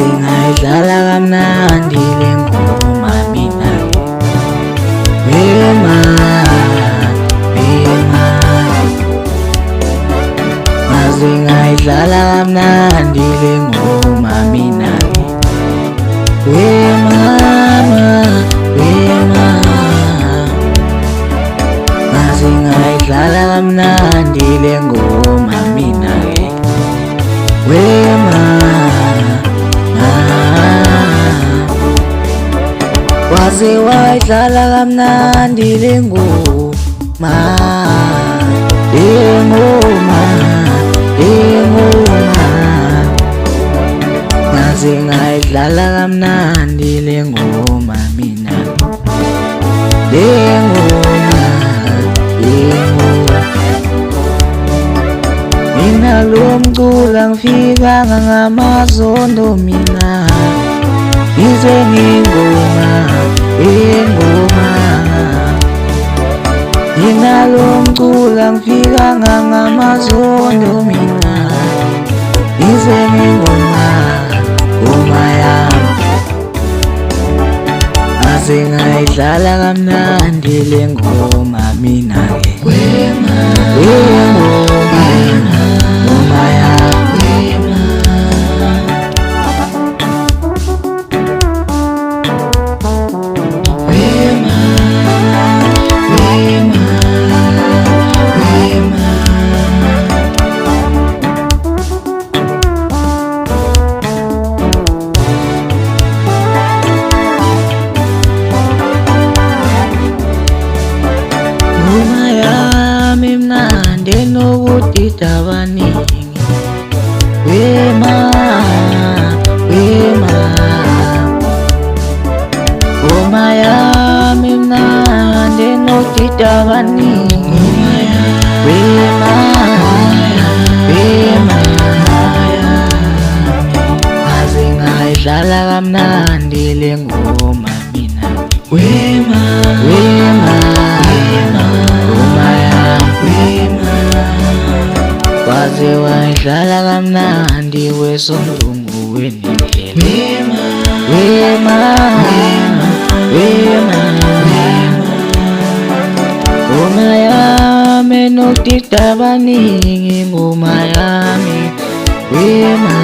ngaze ngayidlala kamnandi le ngoma mina Wema ngaze ngayidlala kamnandi le ngoma mina Wema ngaze ngayidlala kamnandi le ngoma mina Wema waze wayidlala kamnandi le ngoma ngaze ngayidlala kamnandi le ngoma mina le ngoma mina lo mculo ngifika ngamazondo mina ngize ngingoma mina lo mculo ngifika ngamazondo mina ngize ngingoma yami ngaze ngayidlala kamnandi le ngoma mina Wema ngoma yami Nokutita abaningi Wema ngoma yami mnandi nokutita abaningi Wema ngaze ngayidlala kamnandi le ngoma mina Wema ngoma yami waze wayidlala kamnandi wesondungu wenindlela Wema ngoma yami nokutita abaningi ngoma yami Wema